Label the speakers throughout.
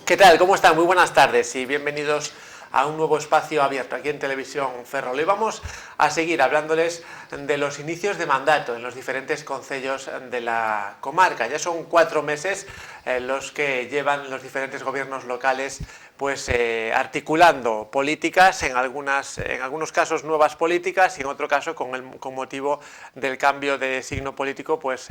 Speaker 1: ¿Qué tal? ¿Cómo están? Muy buenas tardes y bienvenidos a un nuevo espacio abierto aquí en Televisión Ferrol. Y vamos a seguir hablándoles de los inicios de mandato en los diferentes concellos de la comarca. Ya son 4 meses los que llevan los diferentes gobiernos locales pues articulando políticas, en algunos casos nuevas políticas y en otro caso con motivo del cambio de signo político pues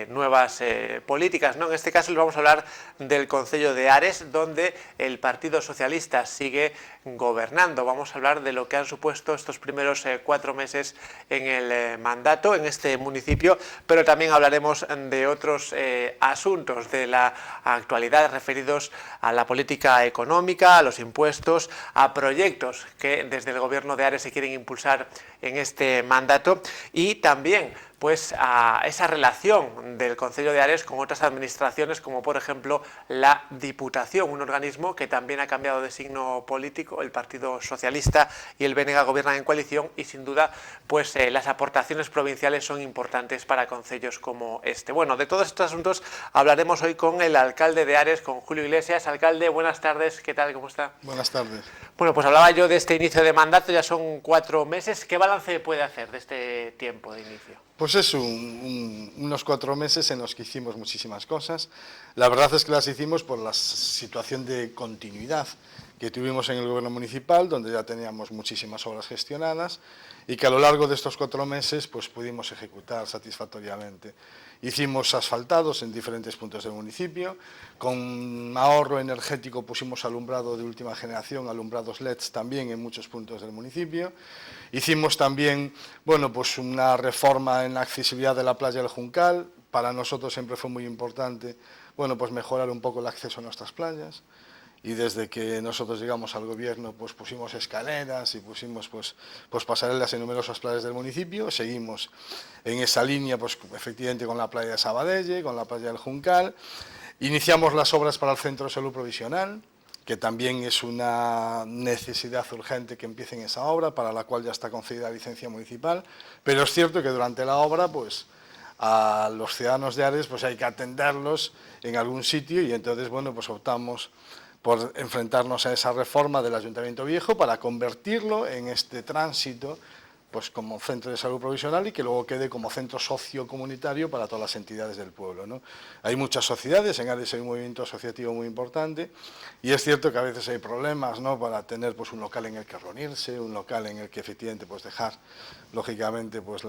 Speaker 1: nuevas políticas, ¿no? En este caso les vamos a hablar del concello de Ares, donde el Partido Socialista sigue gobernando. Vamos a hablar de lo que han supuesto estos primeros 4 meses en el mandato en este municipio, pero también hablaremos de otros asuntos de la actualidad referidos a la política económica, a los impuestos, a proyectos que desde el gobierno de Ares se quieren impulsar en este mandato y también pues a esa relación del Concello de Ares con otras administraciones como por ejemplo la Diputación, un organismo que también ha cambiado de signo político. El Partido Socialista y el BNG gobiernan en coalición y sin duda pues las aportaciones provinciales son importantes para concellos como este. Bueno, de todos estos asuntos hablaremos hoy con el alcalde de Ares, con Julio Iglesias. Alcalde, buenas tardes, ¿qué tal? ¿Cómo está?
Speaker 2: Buenas tardes.
Speaker 1: Bueno, pues hablaba yo de este inicio de mandato, ya son 4 meses. ¿Qué balance puede hacer de este tiempo de inicio?
Speaker 2: Pues es unos 4 meses en los que hicimos muchísimas cosas. La verdad es que las hicimos por la situación de continuidad que tuvimos en el gobierno municipal, donde ya teníamos muchísimas obras gestionadas y que a lo largo de estos 4 meses pues pudimos ejecutar satisfactoriamente. Hicimos asfaltados en diferentes puntos del municipio, con ahorro energético pusimos alumbrado de última generación, alumbrados LEDs también en muchos puntos del municipio. Hicimos también, bueno, pues una reforma en la accesibilidad de la playa del Juncal. Para nosotros siempre fue muy importante, bueno, pues mejorar un poco el acceso a nuestras playas. Y desde que nosotros llegamos al gobierno, pues pusimos escaleras y pusimos pues pasarelas en numerosas playas del municipio. Seguimos en esa línea, pues efectivamente con la playa de Sabadell, con la playa del Juncal. Iniciamos las obras para el Centro de Salud Provisional, que también es una necesidad urgente que empiece en esa obra, para la cual ya está concedida la licencia municipal. Pero es cierto que durante la obra, pues a los ciudadanos de Ares pues hay que atenderlos en algún sitio y entonces, bueno, pues optamos por enfrentarnos a esa reforma del Ayuntamiento Viejo para convertirlo en este tránsito pues como centro de salud provisional y que luego quede como centro sociocomunitario para todas las entidades del pueblo, ¿no? Hay muchas sociedades, en Ares hay un movimiento asociativo muy importante y es cierto que a veces hay problemas, ¿no?, para tener pues un local en el que reunirse, un local en el que efectivamente pues dejar lógicamente pues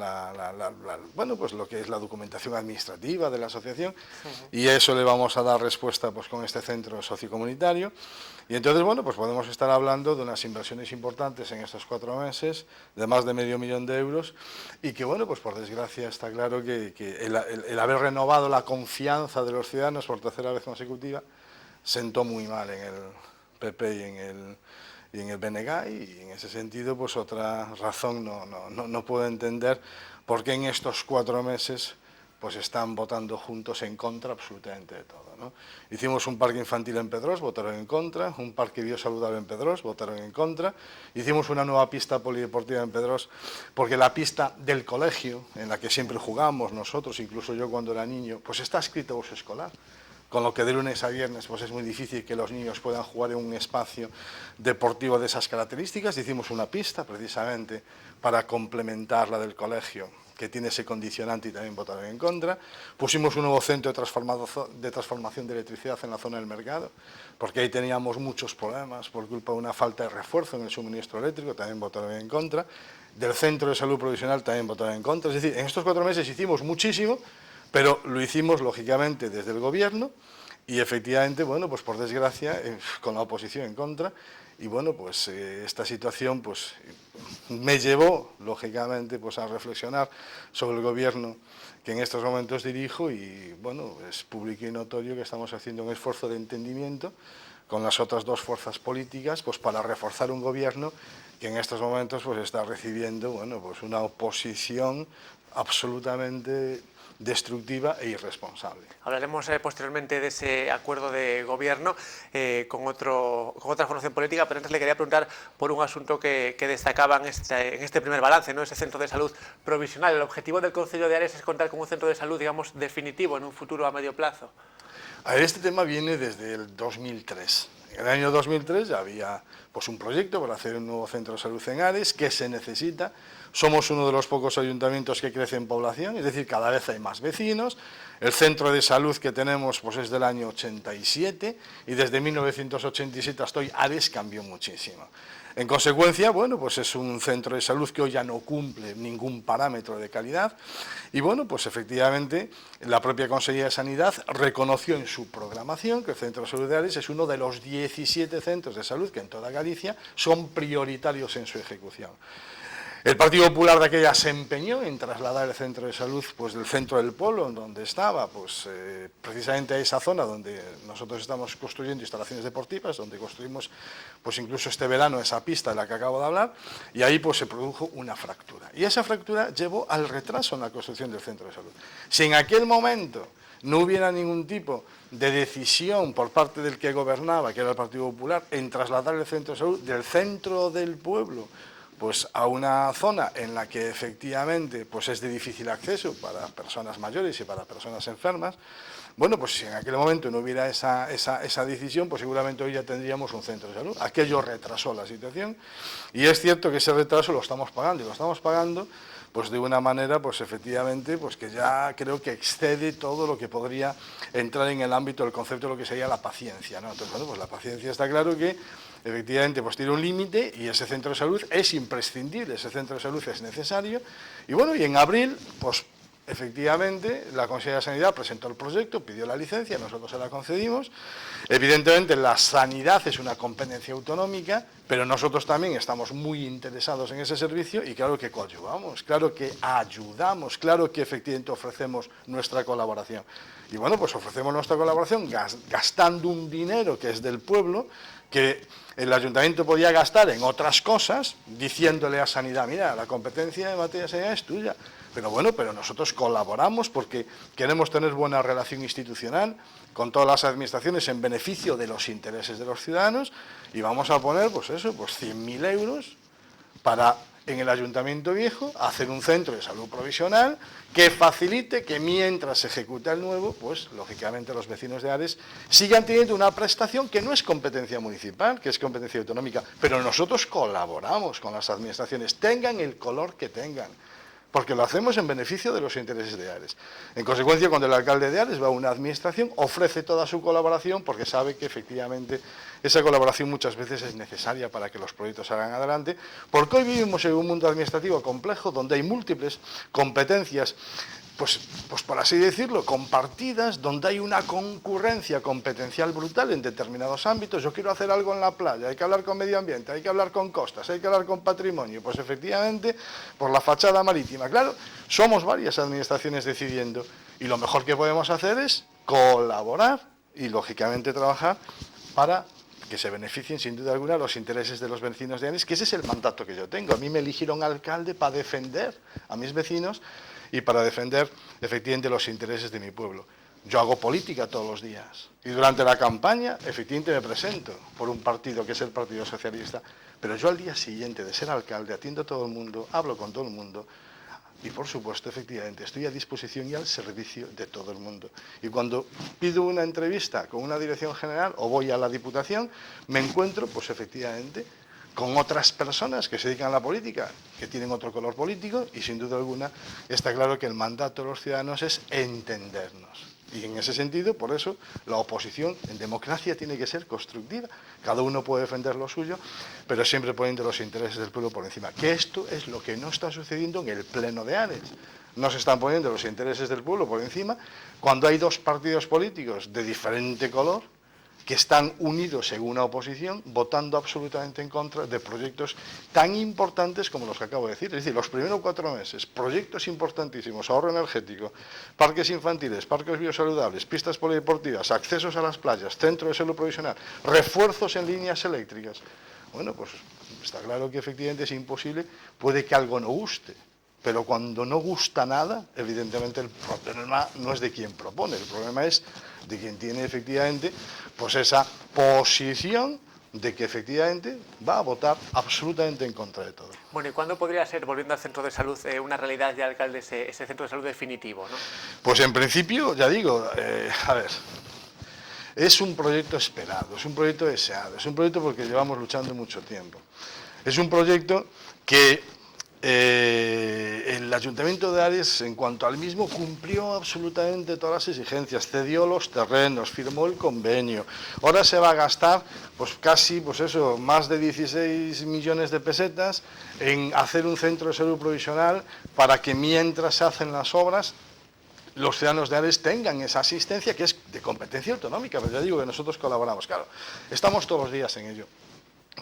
Speaker 2: bueno, pues lo que es la documentación administrativa de la asociación y a eso le vamos a dar respuesta pues con este centro sociocomunitario. Y entonces, bueno, pues podemos estar hablando de unas inversiones importantes en estos 4 meses, de más de €500.000, y que, bueno, pues por desgracia está claro que el haber renovado la confianza de los ciudadanos por 3ª vez consecutiva sentó muy mal en el PP y en el BNG, y en ese sentido, pues otra razón no puedo entender por qué en estos 4 meses pues están votando juntos en contra absolutamente de todo, ¿no? Hicimos un parque infantil en Pedros, votaron en contra, un parque biosaludable en Pedros, votaron en contra, hicimos una nueva pista polideportiva en Pedros, porque la pista del colegio, en la que siempre jugamos nosotros, incluso yo cuando era niño, pues está escrito a uso escolar, con lo que de lunes a viernes pues es muy difícil que los niños puedan jugar en un espacio deportivo de esas características. Hicimos una pista precisamente para complementar la del colegio, que tiene ese condicionante, y también votaron en contra. Pusimos un nuevo centro de transformación de electricidad en la zona del mercado, porque ahí teníamos muchos problemas por culpa de una falta de refuerzo en el suministro eléctrico, también votaron en contra. Del centro de salud provisional también votaron en contra. Es decir, en estos 4 meses hicimos muchísimo, pero lo hicimos lógicamente desde el gobierno y efectivamente, bueno, pues por desgracia, con la oposición en contra. Y bueno, pues esta situación pues me llevó, lógicamente, pues a reflexionar sobre el gobierno que en estos momentos dirijo y bueno, es público y notorio que estamos haciendo un esfuerzo de entendimiento con las otras 2 fuerzas políticas pues para reforzar un gobierno que en estos momentos pues está recibiendo, bueno, pues una oposición absolutamente destructiva e irresponsable.
Speaker 1: Hablaremos posteriormente de ese acuerdo de gobierno con otra formación política, pero antes le quería preguntar por un asunto que destacaba en este primer balance, ¿no? Ese centro de salud provisional. El objetivo del Concello de Ares es contar con un centro de salud, digamos, definitivo en un futuro a medio plazo.
Speaker 2: A ver, este tema viene desde el 2003. En el año 2003 ya había pues, un proyecto para hacer un nuevo centro de salud en Ares, que se necesita. Somos uno de los pocos ayuntamientos que crece en población, es decir, cada vez hay más vecinos. El centro de salud que tenemos pues, es del año 87 y desde 1987 hasta hoy Ares cambió muchísimo. En consecuencia, bueno, pues es un centro de salud que hoy ya no cumple ningún parámetro de calidad y bueno, pues efectivamente la propia Consejería de Sanidad reconoció en su programación que el Centro de Salud de Ares es uno de los 17 centros de salud que en toda Galicia son prioritarios en su ejecución. El Partido Popular de aquella se empeñó en trasladar el centro de salud pues, del centro del pueblo, donde estaba, pues, precisamente a esa zona donde nosotros estamos construyendo instalaciones deportivas, donde construimos pues, incluso este verano esa pista de la que acabo de hablar, y ahí pues, se produjo una fractura. Y esa fractura llevó al retraso en la construcción del centro de salud. Si en aquel momento no hubiera ningún tipo de decisión por parte del que gobernaba, que era el Partido Popular, en trasladar el centro de salud del centro del pueblo pues a una zona en la que efectivamente pues es de difícil acceso para personas mayores y para personas enfermas, bueno, pues si en aquel momento no hubiera esa decisión, pues seguramente hoy ya tendríamos un centro de salud. Aquello retrasó la situación y es cierto que ese retraso lo estamos pagando y lo estamos pagando pues de una manera pues efectivamente pues que ya creo que excede todo lo que podría entrar en el ámbito del concepto de lo que sería la paciencia, ¿no? Entonces, bueno, pues la paciencia está claro que efectivamente pues tiene un límite y ese centro de salud es imprescindible, ese centro de salud es necesario y bueno, y en abril pues efectivamente la Consejería de Sanidad presentó el proyecto, pidió la licencia, nosotros se la concedimos. Evidentemente la sanidad es una competencia autonómica, pero nosotros también estamos muy interesados en ese servicio y claro que coadyuvamos, claro que ayudamos, claro que efectivamente ofrecemos nuestra colaboración. Y bueno, pues ofrecemos nuestra colaboración gastando un dinero que es del pueblo, que el ayuntamiento podía gastar en otras cosas, diciéndole a Sanidad, mira, la competencia de materia de sanidad es tuya. Pero bueno, pero nosotros colaboramos porque queremos tener buena relación institucional con todas las administraciones en beneficio de los intereses de los ciudadanos y vamos a poner, pues eso, pues 100.000 euros para, en el Ayuntamiento Viejo, hacer un centro de salud provisional que facilite que mientras se ejecuta el nuevo, pues lógicamente los vecinos de Ares sigan teniendo una prestación que no es competencia municipal, que es competencia autonómica, pero nosotros colaboramos con las administraciones, tengan el color que tengan, porque lo hacemos en beneficio de los intereses de Ares. En consecuencia, cuando el alcalde de Ares va a una administración, ofrece toda su colaboración porque sabe que efectivamente esa colaboración muchas veces es necesaria para que los proyectos salgan adelante, porque hoy vivimos en un mundo administrativo complejo donde hay múltiples competencias, pues por así decirlo, compartidas, donde hay una concurrencia competencial brutal en determinados ámbitos. Yo quiero hacer algo en la playa, hay que hablar con medio ambiente, hay que hablar con costas, hay que hablar con patrimonio, pues efectivamente por la fachada marítima. Claro, somos varias administraciones decidiendo y lo mejor que podemos hacer es colaborar y lógicamente trabajar para que se beneficien sin duda alguna los intereses de los vecinos de Ares, que ese es el mandato que yo tengo. A mí me eligieron alcalde para defender a mis vecinos y para defender efectivamente los intereses de mi pueblo. Yo hago política todos los días y durante la campaña efectivamente me presento por un partido que es el Partido Socialista, pero yo al día siguiente de ser alcalde atiendo a todo el mundo, hablo con todo el mundo y por supuesto efectivamente estoy a disposición y al servicio de todo el mundo. Y cuando pido una entrevista con una dirección general o voy a la Diputación, me encuentro pues efectivamente con otras personas que se dedican a la política, que tienen otro color político y sin duda alguna está claro que el mandato de los ciudadanos es entendernos. Y en ese sentido, por eso, la oposición en democracia tiene que ser constructiva. Cada uno puede defender lo suyo, pero siempre poniendo los intereses del pueblo por encima. Que esto es lo que no está sucediendo en el Pleno de Ares. No se están poniendo los intereses del pueblo por encima cuando hay dos partidos políticos de diferente color que están unidos en una oposición, votando absolutamente en contra de proyectos tan importantes como los que acabo de decir. Es decir, los primeros 4 meses, proyectos importantísimos, ahorro energético, parques infantiles, parques biosaludables, pistas polideportivas, accesos a las playas, centro de salud provisional, refuerzos en líneas eléctricas. Bueno, pues está claro que efectivamente es imposible, puede que algo no guste, pero cuando no gusta nada, evidentemente el problema no es de quien propone, el problema es de quien tiene efectivamente pues esa posición de que efectivamente va a votar absolutamente en contra de todo.
Speaker 1: Bueno, ¿y cuándo podría ser, volviendo al centro de salud, una realidad ya, alcalde, ese centro de salud definitivo, ¿no?
Speaker 2: Pues en principio, ya digo, a ver, es un proyecto esperado, es un proyecto deseado, es un proyecto porque llevamos luchando mucho tiempo. Es un proyecto que el Ayuntamiento de Ares, en cuanto al mismo, cumplió absolutamente todas las exigencias, cedió los terrenos, firmó el convenio. Ahora se va a gastar pues casi más de 16 millones de pesetas en hacer un centro de salud provisional para que mientras se hacen las obras los ciudadanos de Ares tengan esa asistencia que es de competencia autonómica, pero ya digo que nosotros colaboramos. Claro, estamos todos los días en ello.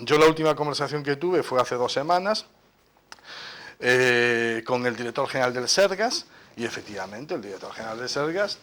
Speaker 2: Yo la última conversación que tuve fue hace 2 semanas con el director general del Sergas, y efectivamente el director general del Sergas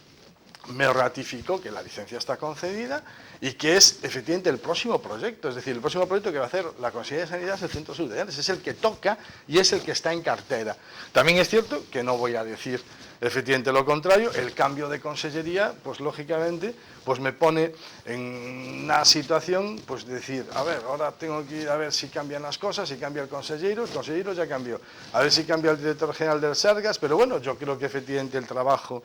Speaker 2: me ratificó que la licencia está concedida y que es efectivamente el próximo proyecto, es decir, el próximo proyecto que va a hacer la Consejería de Sanidad es el Centro de Salud de Ares, es el que toca y es el que está en cartera. También es cierto que no voy a decir efectivamente lo contrario, el cambio de consellería, pues lógicamente, pues me pone en una situación, pues de decir, a ver, ahora tengo que ir a ver si cambian las cosas, si cambia el consejero ya cambió, a ver si cambia el director general del Sergas, pero bueno, yo creo que efectivamente el trabajo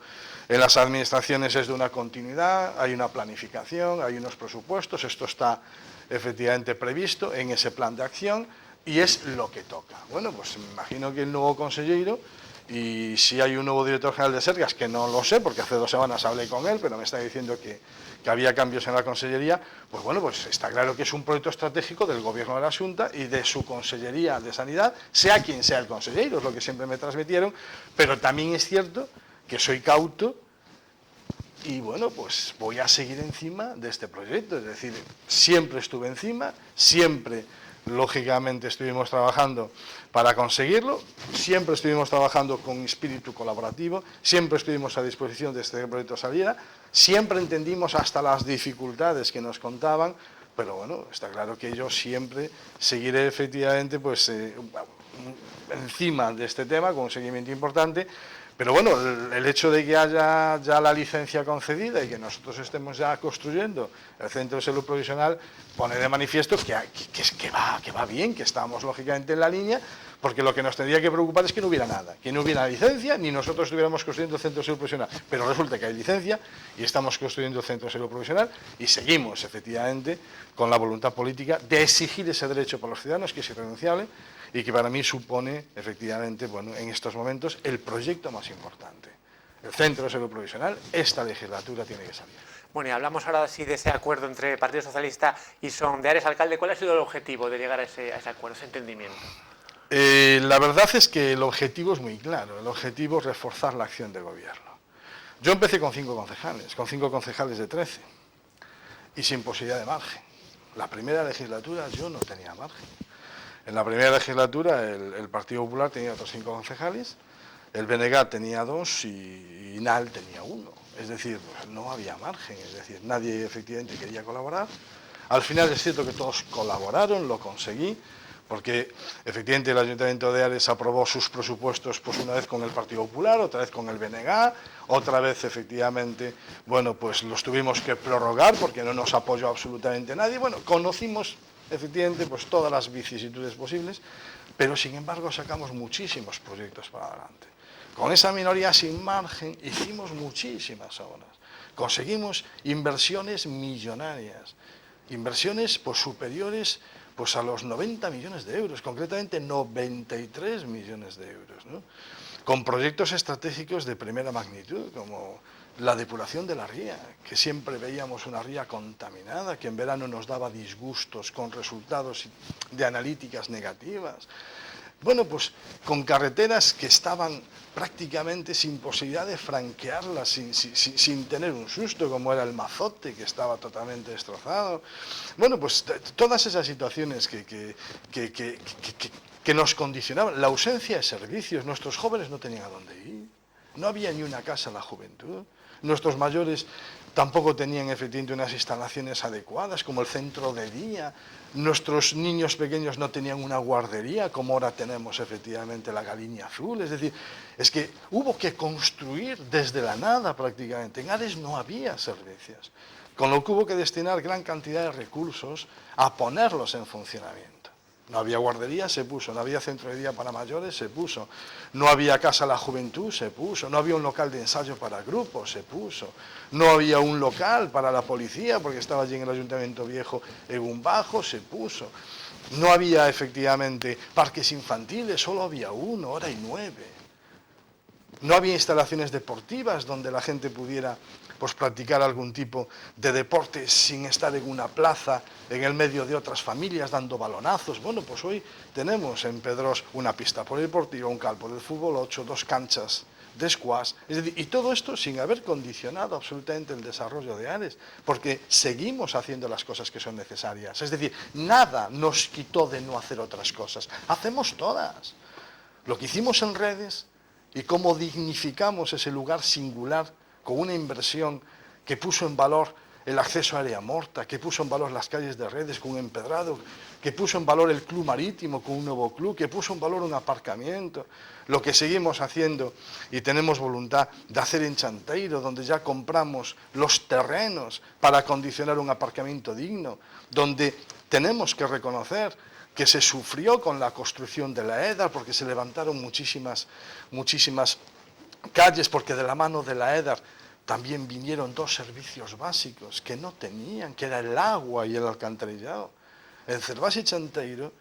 Speaker 2: en las administraciones es de una continuidad, hay una planificación, hay unos presupuestos, esto está efectivamente previsto en ese plan de acción y es lo que toca. Bueno, pues me imagino que el nuevo consejero, y si hay un nuevo director general de Sergas, que no lo sé, porque hace 2 semanas hablé con él, pero me está diciendo que había cambios en la consellería, pues bueno, pues está claro que es un proyecto estratégico del gobierno de la Xunta y de su consellería de Sanidad, sea quien sea el consejero, es lo que siempre me transmitieron, pero también es cierto que soy cauto y bueno, pues voy a seguir encima de este proyecto, es decir, siempre estuve encima, siempre lógicamente estuvimos trabajando para conseguirlo, siempre estuvimos trabajando con espíritu colaborativo, siempre estuvimos a disposición de este proyecto saliera, siempre entendimos hasta las dificultades que nos contaban, pero bueno, está claro que yo siempre seguiré efectivamente pues encima de este tema con un seguimiento importante. Pero bueno, el hecho de que haya ya la licencia concedida y que nosotros estemos ya construyendo el centro de salud provisional pone de manifiesto que va bien, que estamos lógicamente en la línea, porque lo que nos tendría que preocupar es que no hubiera nada, que no hubiera licencia ni nosotros estuviéramos construyendo el centro de salud provisional. Pero resulta que hay licencia y estamos construyendo el centro de salud provisional y seguimos efectivamente con la voluntad política de exigir ese derecho para los ciudadanos, que es irrenunciable, y que para mí supone, efectivamente, bueno, en estos momentos, el proyecto más importante. El Centro de Salud Provisional, esta legislatura tiene que salir.
Speaker 1: Bueno, y hablamos ahora sí de ese acuerdo entre el Partido Socialista y Son de Ares, alcalde. ¿Cuál ha sido el objetivo de llegar a ese acuerdo, ese entendimiento?
Speaker 2: La verdad es que el objetivo es muy claro. El objetivo es reforzar la acción de gobierno. Yo empecé con 5 concejales de 13, y sin posibilidad de margen. La primera legislatura yo no tenía margen. En la primera legislatura el Partido Popular tenía otros 5 concejales, el BNG tenía 2 y INAL tenía 1. Es decir, pues no había margen, es decir, nadie efectivamente quería colaborar. Al final es cierto que todos colaboraron, lo conseguí, porque efectivamente el Ayuntamiento de Ares aprobó sus presupuestos pues una vez con el Partido Popular, otra vez con el BNG, otra vez efectivamente, bueno, pues los tuvimos que prorrogar porque no nos apoyó absolutamente nadie. Bueno, conocimos efectivamente pues todas las vicisitudes posibles, pero sin embargo sacamos muchísimos proyectos para adelante. Con esa minoría sin margen hicimos muchísimas obras, conseguimos inversiones millonarias, inversiones pues superiores pues a los 90 millones de euros, concretamente 93 millones de euros, ¿no? Con proyectos estratégicos de primera magnitud, como la depuración de la ría, que siempre veíamos una ría contaminada, que en verano nos daba disgustos con resultados de analíticas negativas. Bueno, pues con carreteras que estaban prácticamente sin posibilidad de franquearlas, sin tener un susto, como era el Mazote, que estaba totalmente destrozado. Bueno, pues todas esas situaciones que nos condicionaban, la ausencia de servicios, nuestros jóvenes no tenían a dónde ir, no había ni una casa en la juventud, nuestros mayores tampoco tenían efectivamente unas instalaciones adecuadas como el centro de día, nuestros niños pequeños no tenían una guardería como ahora tenemos efectivamente la Galiña Azul, es decir, es que hubo que construir desde la nada prácticamente, en Ares no había servicios, con lo que hubo que destinar gran cantidad de recursos a ponerlos en funcionamiento. No había guardería, se puso. No había centro de día para mayores, se puso. No había casa a la juventud, se puso. No había un local de ensayo para grupos, se puso. No había un local para la policía, porque estaba allí en el Ayuntamiento Viejo en un bajo, se puso. No había efectivamente parques infantiles, solo había uno, ahora hay 9. No había instalaciones deportivas donde la gente pudiera pues, practicar algún tipo de deporte sin estar en una plaza, en el medio de otras familias, dando balonazos. Bueno, pues hoy tenemos en Pedrós una pista polideportiva, un campo de fútbol 8, 2 canchas de squash, es decir, y todo esto sin haber condicionado absolutamente el desarrollo de Ares, porque seguimos haciendo las cosas que son necesarias. Es decir, nada nos quitó de no hacer otras cosas. Hacemos todas. Lo que hicimos en redes y cómo dignificamos ese lugar singular con una inversión que puso en valor el acceso a área morta, que puso en valor las calles de Redes con un empedrado, que puso en valor el club marítimo con un nuevo club, que puso en valor un aparcamiento, lo que seguimos haciendo y tenemos voluntad de hacer en Chanteiro, donde ya compramos los terrenos para acondicionar un aparcamiento digno, donde tenemos que reconocer que se sufrió con la construcción de la EDAR, porque se levantaron muchísimas calles, porque de la mano de la EDAR también vinieron 2 servicios básicos que no tenían, que era el agua y el alcantarillado. En Cervás y Chanteiro,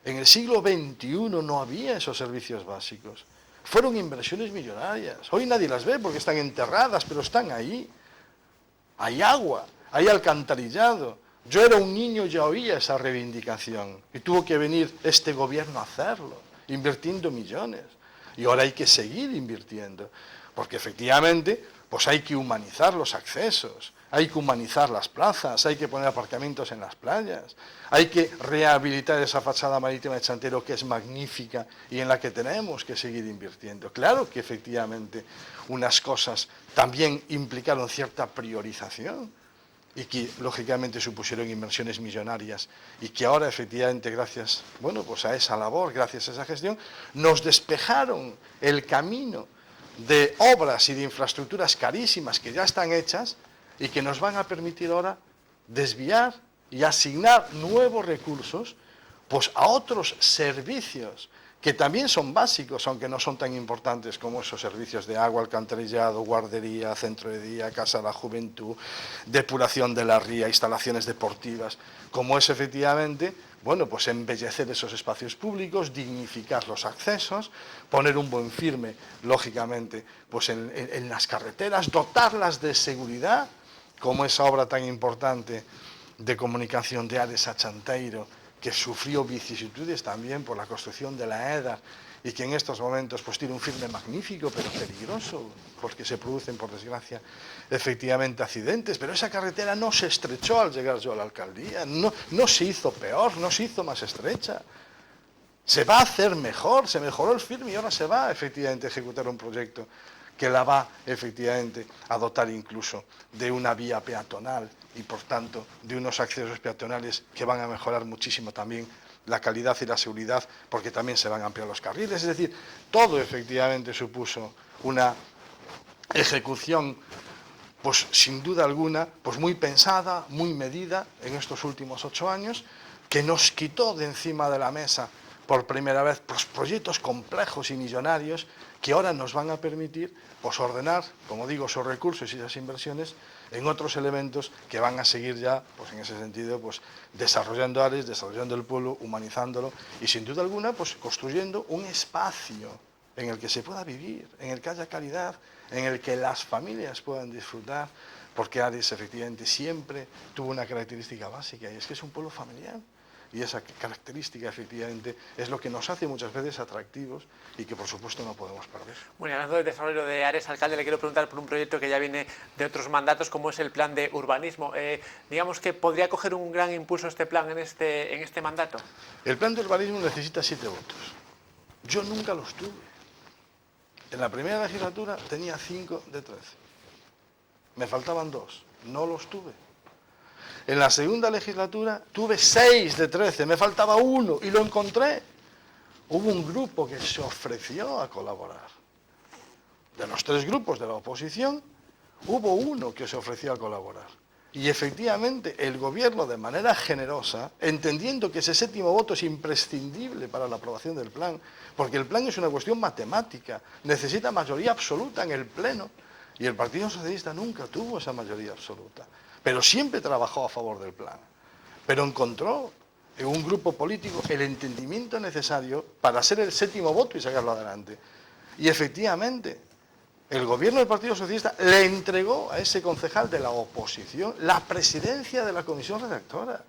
Speaker 2: en el siglo XXI no había esos servicios básicos. Fueron inversiones millonarias. Hoy nadie las ve porque están enterradas, pero están ahí. Hay agua, hay alcantarillado. Yo era un niño y ya oía esa reivindicación y tuvo que venir este gobierno a hacerlo, invirtiendo millones. Y ahora hay que seguir invirtiendo, porque efectivamente pues hay que humanizar los accesos, hay que humanizar las plazas, hay que poner aparcamientos en las playas, hay que rehabilitar esa fachada marítima de Chanteiro que es magnífica y en la que tenemos que seguir invirtiendo. Claro que efectivamente unas cosas también implicaron cierta priorización, y que lógicamente supusieron inversiones millonarias y que ahora efectivamente gracias, bueno, pues a esa labor, gracias a esa gestión, nos despejaron el camino de obras y de infraestructuras carísimas que ya están hechas y que nos van a permitir ahora desviar y asignar nuevos recursos pues a otros servicios que también son básicos, aunque no son tan importantes como esos servicios de agua, alcantarillado, guardería, centro de día, casa de la juventud, depuración de la ría, instalaciones deportivas, como es efectivamente, bueno, pues embellecer esos espacios públicos, dignificar los accesos, poner un buen firme, lógicamente, pues en las carreteras, dotarlas de seguridad, como esa obra tan importante de comunicación de Ares a Chanteiro, que sufrió vicisitudes también por la construcción de la EDAR y que en estos momentos pues tiene un firme magnífico pero peligroso porque se producen por desgracia efectivamente accidentes, pero esa carretera no se estrechó al llegar yo a la alcaldía, no se hizo peor, no se hizo más estrecha, se va a hacer mejor, se mejoró el firme y ahora se va efectivamente a ejecutar un proyecto que la va efectivamente a dotar incluso de una vía peatonal y por tanto de unos accesos peatonales que van a mejorar muchísimo también la calidad y la seguridad porque también se van a ampliar los carriles. Es decir, todo efectivamente supuso una ejecución pues sin duda alguna pues muy pensada, muy medida en estos últimos 8 años que nos quitó de encima de la mesa por primera vez pues, proyectos complejos y millonarios que ahora nos van a permitir pues, ordenar, como digo, esos recursos y esas inversiones en otros elementos que van a seguir ya, pues en ese sentido, pues desarrollando Ares, desarrollando el pueblo, humanizándolo y sin duda alguna, pues construyendo un espacio en el que se pueda vivir, en el que haya calidad, en el que las familias puedan disfrutar, porque Ares efectivamente siempre tuvo una característica básica y es que es un pueblo familiar. Y esa característica efectivamente es lo que nos hace muchas veces atractivos y que por supuesto no podemos perder.
Speaker 1: Bueno, hablando del desarrollo de Ares, alcalde, le quiero preguntar por un proyecto que ya viene de otros mandatos como es el plan de urbanismo. Digamos que podría coger un gran impulso este plan en este mandato.
Speaker 2: El plan de urbanismo necesita 7 votos. Yo nunca los tuve. En la primera legislatura tenía 5 de 13. Me faltaban 2. No los tuve. En la segunda legislatura tuve 6 de 13, me faltaba uno y lo encontré. Hubo un grupo que se ofreció a colaborar. De los 3 grupos de la oposición, hubo uno que se ofreció a colaborar. Y efectivamente el gobierno, de manera generosa, entendiendo que ese 7º voto es imprescindible para la aprobación del plan, porque el plan es una cuestión matemática, necesita mayoría absoluta en el Pleno, y el Partido Socialista nunca tuvo esa mayoría absoluta, pero siempre trabajó a favor del plan. Pero encontró en un grupo político el entendimiento necesario para ser el 7º voto y sacarlo adelante. Y efectivamente, el gobierno del Partido Socialista le entregó a ese concejal de la oposición la presidencia de la comisión redactora.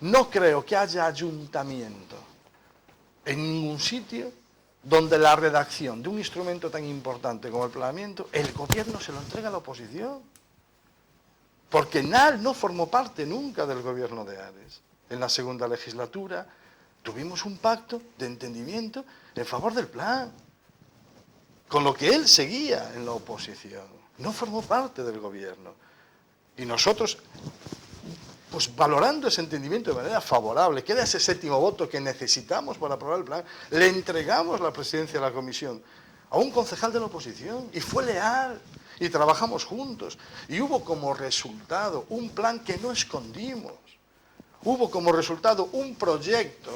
Speaker 2: No creo que haya ayuntamiento en ningún sitio donde la redacción de un instrumento tan importante como el planeamiento, el gobierno se lo entrega a la oposición. Porque NAL no formó parte nunca del gobierno de Ares. En la segunda legislatura tuvimos un pacto de entendimiento en favor del plan, con lo que él seguía en la oposición. No formó parte del gobierno. Y nosotros, pues valorando ese entendimiento de manera favorable, que era ese 7º voto que necesitamos para aprobar el plan, le entregamos la presidencia de la comisión a un concejal de la oposición y fue leal y trabajamos juntos. Y hubo como resultado un plan que no escondimos. Hubo como resultado un proyecto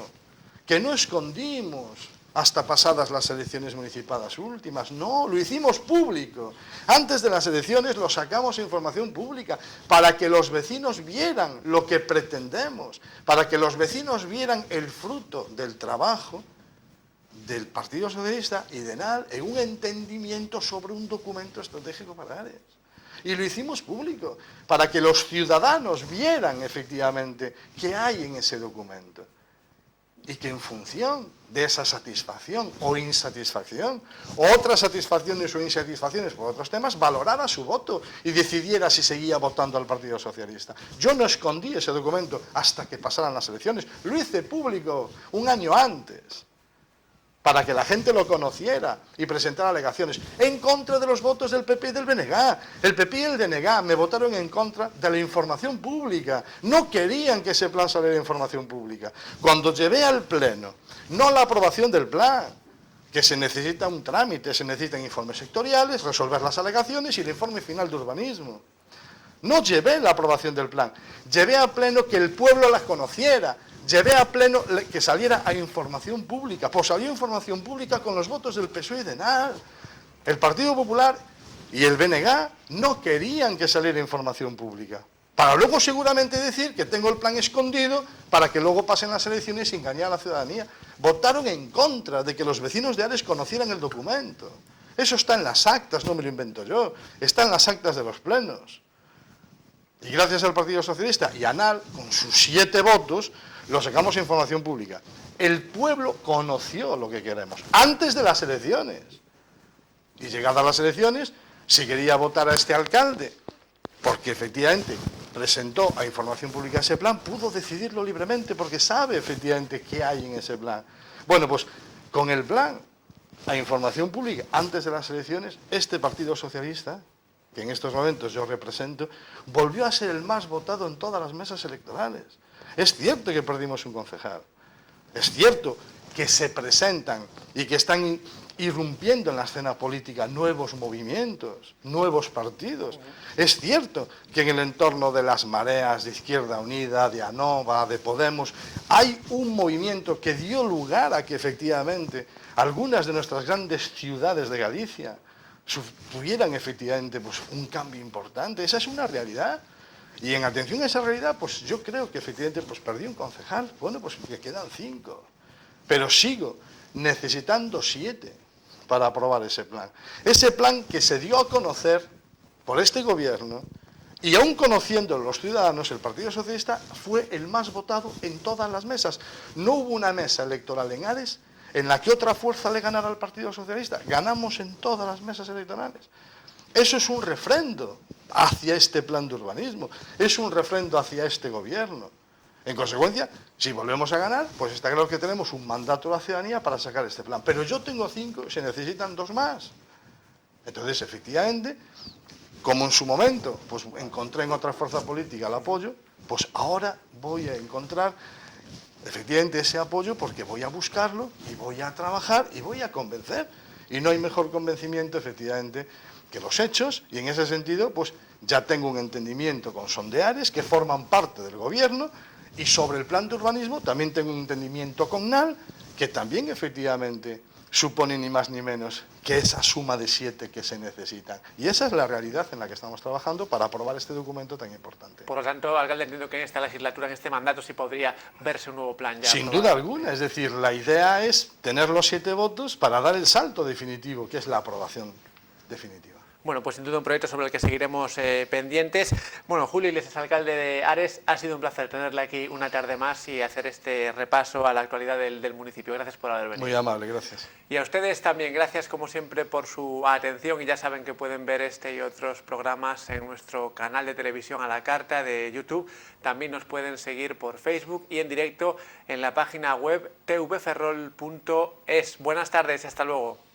Speaker 2: que no escondimos hasta pasadas las elecciones municipales últimas. No, lo hicimos público. Antes de las elecciones lo sacamos a información pública para que los vecinos vieran lo que pretendemos, para que los vecinos vieran el fruto del trabajo del Partido Socialista y de NAL en un entendimiento sobre un documento estratégico para Ares. Y lo hicimos público, para que los ciudadanos vieran efectivamente qué hay en ese documento. Y que en función de esa satisfacción o insatisfacción, o otras satisfacciones o insatisfacciones por otros temas, valorara su voto y decidiera si seguía votando al Partido Socialista. Yo no escondí ese documento hasta que pasaran las elecciones, lo hice público un año antes, para que la gente lo conociera y presentara alegaciones en contra de los votos del PP y del BNG. El PP y el BNG me votaron en contra de la información pública. No querían que ese plan saliera de información pública. Cuando llevé al Pleno, no la aprobación del plan, que se necesita un trámite, se necesitan informes sectoriales, resolver las alegaciones y el informe final de urbanismo. No llevé la aprobación del plan, llevé al Pleno que el pueblo la conociera. Llevé a Pleno que saliera a información pública. Pues salió información pública con los votos del PSOE y de NAL. El Partido Popular y el BNG no querían que saliera información pública. Para luego seguramente decir que tengo el plan escondido para que luego pasen las elecciones y engañar a la ciudadanía. Votaron en contra de que los vecinos de Ares conocieran el documento. Eso está en las actas, no me lo invento yo. Está en las actas de los plenos. Y gracias al Partido Socialista y a NAL, con sus 7 votos, lo sacamos a información pública. El pueblo conoció lo que queremos, antes de las elecciones. Y llegadas las elecciones, si quería votar a este alcalde, porque efectivamente presentó a información pública ese plan, pudo decidirlo libremente, porque sabe efectivamente qué hay en ese plan. Bueno, pues con el plan a información pública, antes de las elecciones, este Partido Socialista, que en estos momentos yo represento, volvió a ser el más votado en todas las mesas electorales. Es cierto que perdimos un concejal, es cierto que se presentan y que están irrumpiendo en la escena política nuevos movimientos, nuevos partidos. Es cierto que en el entorno de las mareas de Izquierda Unida, de ANOVA, de Podemos, hay un movimiento que dio lugar a que efectivamente algunas de nuestras grandes ciudades de Galicia tuvieran efectivamente pues, un cambio importante. Esa es una realidad. Y en atención a esa realidad, pues yo creo que efectivamente pues, perdí un concejal. Bueno, pues me quedan 5. Pero sigo necesitando 7 para aprobar ese plan. Ese plan que se dio a conocer por este gobierno y aún conociendo los ciudadanos, el Partido Socialista fue el más votado en todas las mesas. No hubo una mesa electoral en Ares en la que otra fuerza le ganara al Partido Socialista. Ganamos en todas las mesas electorales. Eso es un refrendo hacia este plan de urbanismo, es un refrendo hacia este gobierno. En consecuencia, si volvemos a ganar, pues está claro que tenemos un mandato de la ciudadanía para sacar este plan. Pero yo tengo 5, se necesitan 2 más. Entonces, efectivamente, como en su momento pues encontré en otra fuerza política el apoyo, pues ahora voy a encontrar efectivamente ese apoyo porque voy a buscarlo y voy a trabajar y voy a convencer. Y no hay mejor convencimiento efectivamente que los hechos, y en ese sentido pues ya tengo un entendimiento con Sondeares, que forman parte del gobierno, y sobre el plan de urbanismo también tengo un entendimiento con NAL, que también efectivamente supone ni más ni menos que esa suma de 7 que se necesitan. Y esa es la realidad en la que estamos trabajando para aprobar este documento tan importante.
Speaker 1: Por lo tanto, alcalde, entiendo que en esta legislatura, en este mandato, sí podría verse un nuevo plan ya
Speaker 2: Sin
Speaker 1: aprobado.
Speaker 2: duda alguna, es decir, la idea es tener los 7 votos para dar el salto definitivo, que es la aprobación definitiva.
Speaker 1: Bueno, pues sin duda un proyecto sobre el que seguiremos pendientes. Bueno, Julio Iglesias, alcalde de Ares, ha sido un placer tenerle aquí una tarde más y hacer este repaso a la actualidad del municipio. Gracias por haber venido.
Speaker 2: Muy amable, gracias.
Speaker 1: Y a ustedes también, gracias como siempre por su atención, y ya saben que pueden ver este y otros programas en nuestro canal de televisión a la carta de YouTube. También nos pueden seguir por Facebook y en directo en la página web tvferrol.es. Buenas tardes y hasta luego.